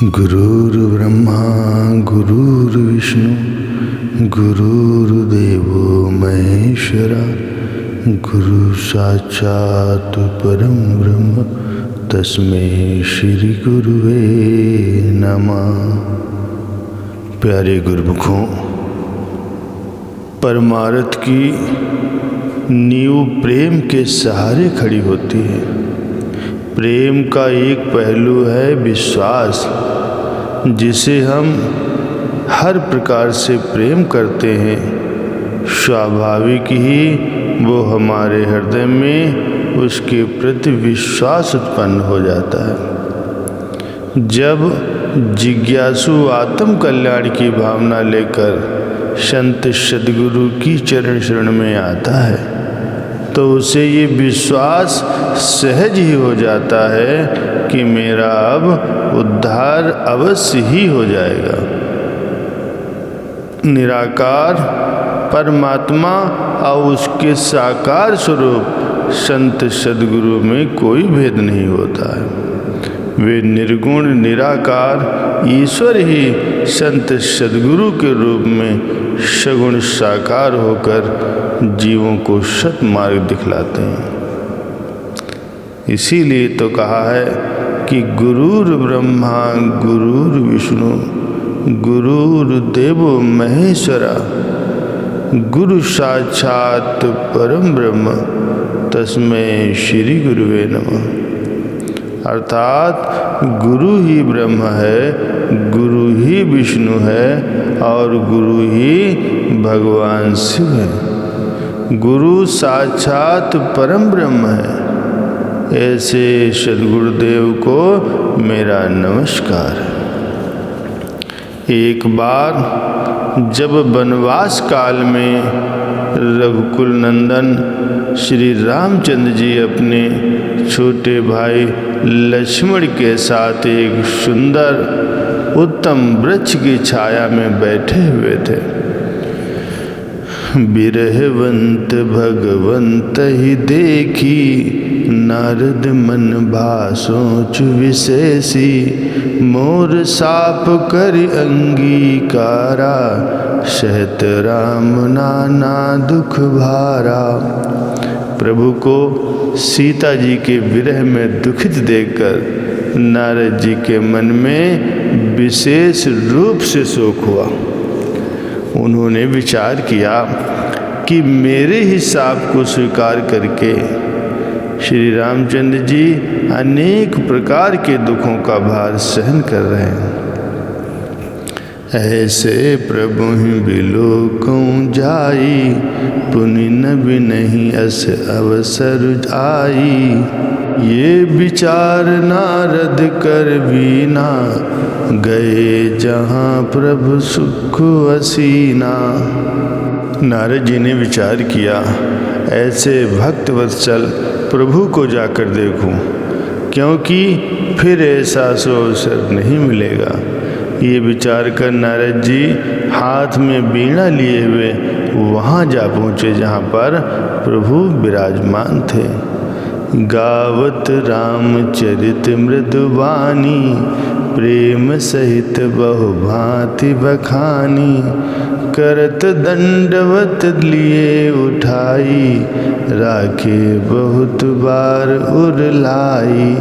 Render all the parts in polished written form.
गुरुर्ब्रह्मा गुरुर्विष्णु गुरुर्देवो महेश्वरा गुरु साक्षात् परम ब्रह्म तस्मै श्री गुरुवे नमः। प्यारे गुरुमुखों, परमार्थ की नींव प्रेम के सहारे खड़ी होती है। प्रेम का एक पहलू है विश्वास, जिसे हम हर प्रकार से प्रेम करते हैं। स्वाभाविक ही वो हमारे हृदय में उसके प्रति विश्वास उत्पन्न हो जाता है। जब जिज्ञासु आत्म कल्याण की भावना लेकर संत सद्गुरु की चरण शरण में आता है तो उसे ये विश्वास सहज ही हो जाता है कि मेरा अब उद्धार अवश्य ही हो जाएगा। निराकार परमात्मा और उसके साकार स्वरूप संत सद्गुरु में कोई भेद नहीं होता है। वे निर्गुण निराकार ईश्वर ही संत सद्गुरु के रूप में सगुण साकार होकर जीवों को सत मार्ग दिखलाते हैं। इसीलिए तो कहा है कि गुरुर्ब्रह्मा गुरुर्विष्णु गुरुर्देवो महेश्वरा गुरु साक्षात् परम ब्रह्म तस्मै श्री गुरुवे नमः। अर्थात गुरु ही ब्रह्म है, गुरु ही विष्णु है और गुरु ही भगवान शिव है। गुरु साक्षात परम ब्रह्म है। ऐसे सद्गुरुदेव को मेरा नमस्कार है। एक बार जब वनवास काल में रघुकुल नंदन श्री रामचंद्र जी अपने छोटे भाई लक्ष्मण के साथ एक सुंदर उत्तम वृक्ष की छाया में बैठे हुए थे, बिरहवंत भगवंत ही देखी नारद मन भासोच विशेषी मोर साप कर अंगीकारा सहत राम नाना दुख भारा। प्रभु को सीता जी के विरह में दुखित देखकर नारद जी के मन में विशेष रूप से शोक हुआ। उन्होंने विचार किया कि मेरे ही शाप को स्वीकार करके श्री रामचंद्र जी अनेक प्रकार के दुखों का भार सहन कर रहे हैं। ऐसे प्रभु ही बिलोकूं जाई पुनि नबि नहीं अस अवसर आई। ये विचार नारद कर बीना गए जहाँ प्रभु सुख असीना। नारद जी ने विचार किया, ऐसे भक्त वत्सल प्रभु को जाकर देखूं, क्योंकि फिर ऐसा अवसर नहीं मिलेगा। ये विचार कर नारद जी हाथ में वीणा लिए हुए वहाँ जा पहुँचे जहाँ पर प्रभु विराजमान थे। गावत रामचरित मृदुवानी प्रेम सहित बहु भांति बखानी करत दंडवत लिए उठाई राखे बहुत बार उरलाई।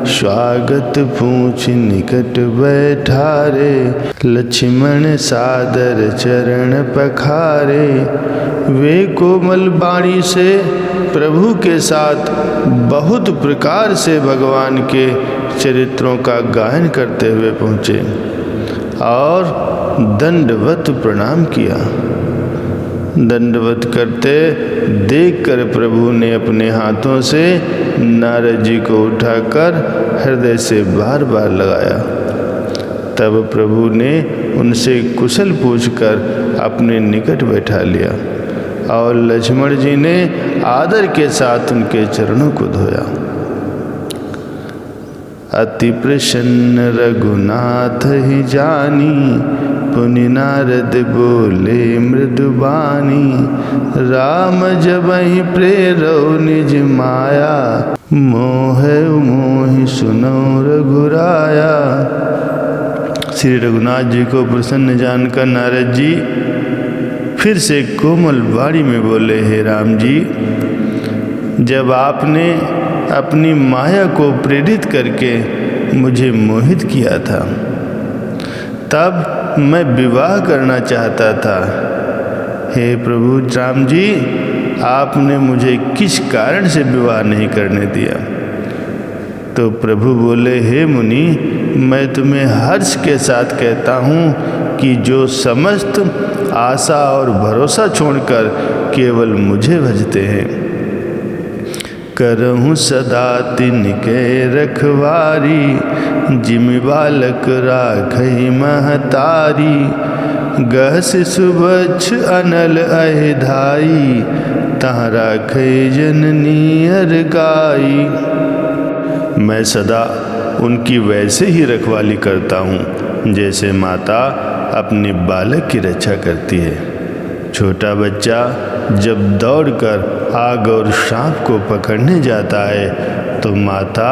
स्वागत पूछ निकट बैठारे लक्ष्मण सादर चरण पखारे। वे कोमल वाणी से प्रभु के साथ बहुत प्रकार से भगवान के चरित्रों का गायन करते हुए पहुँचे और दंडवत प्रणाम किया। दंडवत करते देखकर प्रभु ने अपने हाथों से नारद जी को उठाकर हृदय से बार बार लगाया। तब प्रभु ने उनसे कुशल पूछकर अपने निकट बैठा लिया और लक्ष्मण जी ने आदर के साथ उनके चरणों को धोया। अति प्रसन्न रघुनाथ ही जानी पुनि नारद बोले मृदुबानी। राम जबहि प्रेरौ निज माया मोह मोहि सुनो रघुराया। श्री रघुनाथ जी को प्रसन्न जानकर नारद जी फिर से कोमल वाणी में बोले, हे राम जी, जब आपने अपनी माया को प्रेरित करके मुझे मोहित किया था तब मैं विवाह करना चाहता था। हे प्रभु राम जी, आपने मुझे किस कारण से विवाह नहीं करने दिया? तो प्रभु बोले, हे मुनि, मैं तुम्हें हर्ष के साथ कहता हूँ कि जो समस्त आशा और भरोसा छोड़कर केवल मुझे भजते हैं, करहूँ सदा तिनके रखवारी, जिम बालक राखई महतारी, गहस सुबछ अनल अहिधाई, तहाँ राखई जननी हर गाई। मैं सदा उनकी वैसे ही रखवाली करता हूँ जैसे माता अपने बालक की रक्षा करती है। छोटा बच्चा जब दौड़कर आग और सांप को पकड़ने जाता है तो माता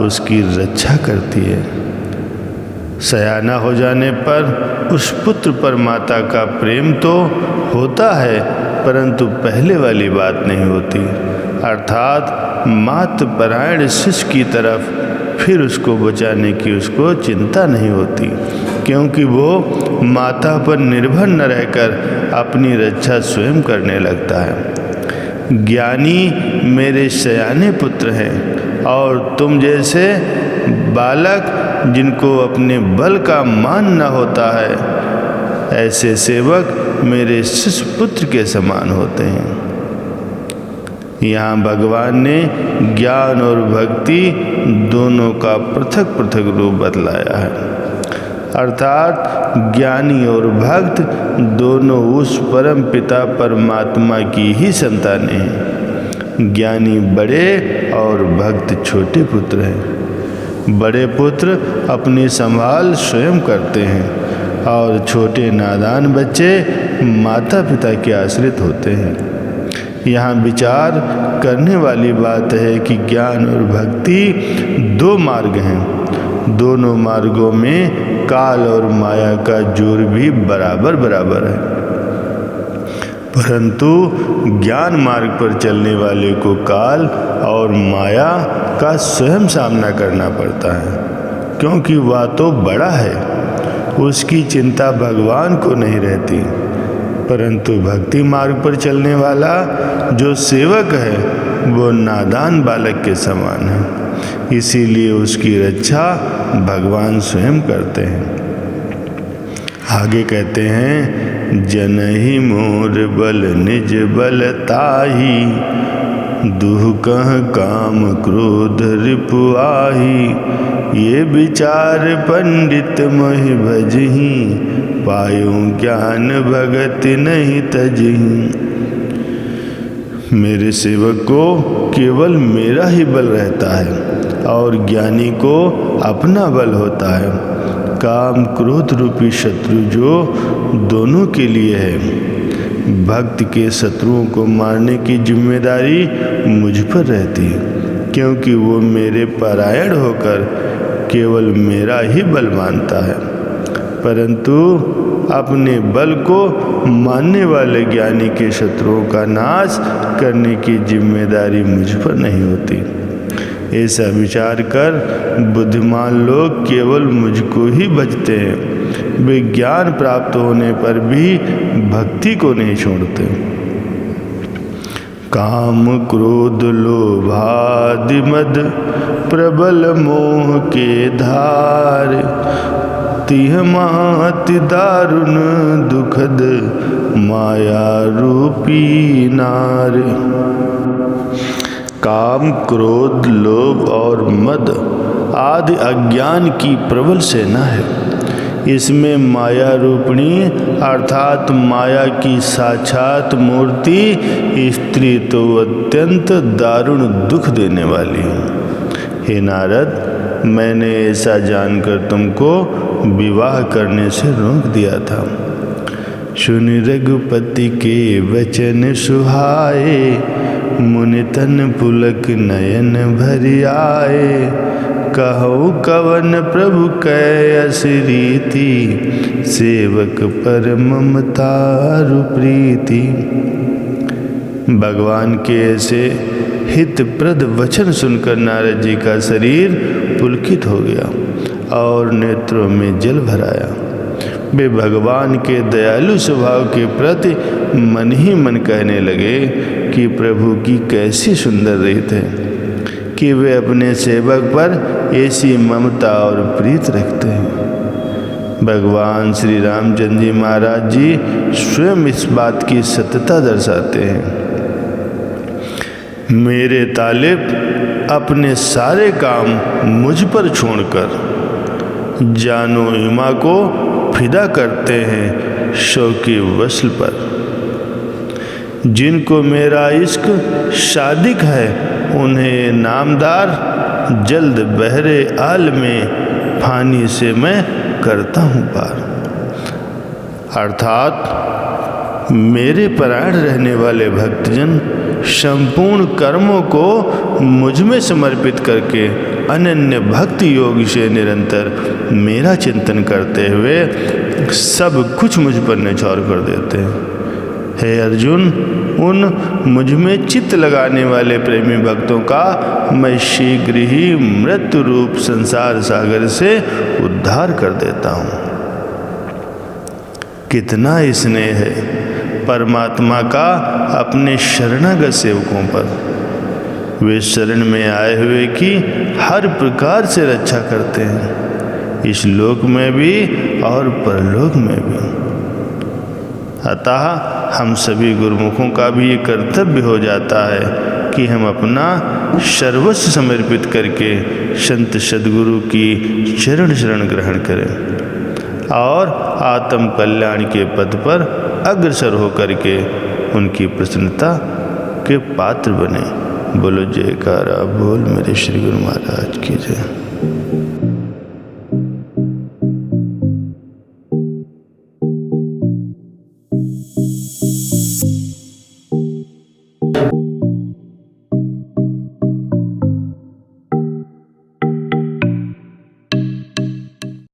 उसकी रक्षा करती है। सयाना हो जाने पर उस पुत्र पर माता का प्रेम तो होता है, परंतु पहले वाली बात नहीं होती, अर्थात मातृपरायण शिष्य की तरफ फिर उसको बचाने की उसको चिंता नहीं होती, क्योंकि वो माता पर निर्भर न रहकर अपनी रक्षा स्वयं करने लगता है। ज्ञानी मेरे सयाने पुत्र हैं और तुम जैसे बालक जिनको अपने बल का मान न होता है, ऐसे सेवक मेरे शिष्य पुत्र के समान होते हैं। यहाँ भगवान ने ज्ञान और भक्ति दोनों का पृथक पृथक रूप बतलाया है, अर्थात ज्ञानी और भक्त दोनों उस परम पिता परमात्मा की ही संतानें हैं। ज्ञानी बड़े और भक्त छोटे पुत्र हैं। बड़े पुत्र अपनी संभाल स्वयं करते हैं और छोटे नादान बच्चे माता पिता के आश्रित होते हैं। यहाँ विचार करने वाली बात है कि ज्ञान और भक्ति दो मार्ग हैं। दोनों मार्गों में काल और माया का जोर भी बराबर बराबर है, परंतु ज्ञान मार्ग पर चलने वाले को काल और माया का स्वयं सामना करना पड़ता है, क्योंकि वह तो बड़ा है, उसकी चिंता भगवान को नहीं रहती। परंतु भक्ति मार्ग पर चलने वाला जो सेवक है वो नादान बालक के समान है, इसीलिए उसकी रक्षा भगवान स्वयं करते हैं। आगे कहते हैं, जनहि मोर बल निज बल ताही, दुह कह काम क्रोध रिपु आही, ये विचार पंडित मोहि भजहि, पायो ज्ञान भगत नहीं तजहि। मेरे सेवक को केवल मेरा ही बल रहता है और ज्ञानी को अपना बल होता है। काम क्रोध रूपी शत्रु जो दोनों के लिए है, भक्त के शत्रुओं को मारने की जिम्मेदारी मुझ पर रहती है, क्योंकि वो मेरे परायण होकर केवल मेरा ही बल मानता है, परंतु अपने बल को मानने वाले ज्ञानी के शत्रुओं का नाश करने की जिम्मेदारी मुझ पर नहीं होती। ऐसा विचार कर बुद्धिमान लोग केवल मुझको ही भजते हैं। वे ज्ञान प्राप्त होने पर भी भक्ति को नहीं छोड़ते। काम क्रोध लोभादि मद प्रबल मोह के धार, तिह माति दारुण दुखद माया रूपी नार। काम क्रोध लोभ और मद आदि अज्ञान की प्रबल सेना है। इसमें माया रूपिणी अर्थात माया की साक्षात मूर्ति स्त्री तो अत्यंत दारुण दुख देने वाली है। हे नारद, मैंने ऐसा जानकर तुमको विवाह करने से रोक दिया था। सुन रघुपति के वचन सुहाए, मुनि तन पुलक नयन भरि आए, कहो कवन प्रभु कैस रीति, सेवक पर ममतारु प्रीति। भगवान के ऐसे हितप्रद वचन सुनकर नारद जी का शरीर पुलकित हो गया और नेत्रों में जल भर आया। वे भगवान के दयालु स्वभाव के प्रति मन ही मन कहने लगे कि प्रभु की कैसी सुंदर रीत है कि वे अपने सेवक पर ऐसी ममता और प्रीत रखते हैं। भगवान श्री रामचंद्र जी महाराज जी स्वयं इस बात की सत्यता दर्शाते हैं। मेरे तालिब अपने सारे काम मुझ पर छोड़कर जानो इमा को फिदा करते हैं शौकी वस्ल पर। जिनको मेरा इश्क शादिक है उन्हें नामदार, जल्द बहरे आल में फानी से मैं करता हूँ पार। अर्थात मेरे परायण रहने वाले भक्तजन संपूर्ण कर्मों को मुझ में समर्पित करके अनन्य भक्ति योग से निरंतर मेरा चिंतन करते हुए सब कुछ मुझ पर निछावर कर देते हैं। हे अर्जुन, उन मुझ में चित्त लगाने वाले प्रेमी भक्तों का मैं शीघ्र ही मृत्यु रूप संसार सागर से उद्धार कर देता हूँ। कितना स्नेह है परमात्मा का अपने शरणागत सेवकों पर। वे शरण में आए हुए की हर प्रकार से रक्षा करते हैं, इस लोक में भी और परलोक में भी। अतः हम सभी गुरुमुखों का भी ये कर्तव्य हो जाता है कि हम अपना सर्वस्व समर्पित करके संत सद्गुरु की चरण शरण ग्रहण करें और आत्म कल्याण के पथ पर अग्रसर होकर के उनकी प्रसन्नता के पात्र बने। बोलो जयकारा बोल मेरे श्री गुरु महाराज की जय।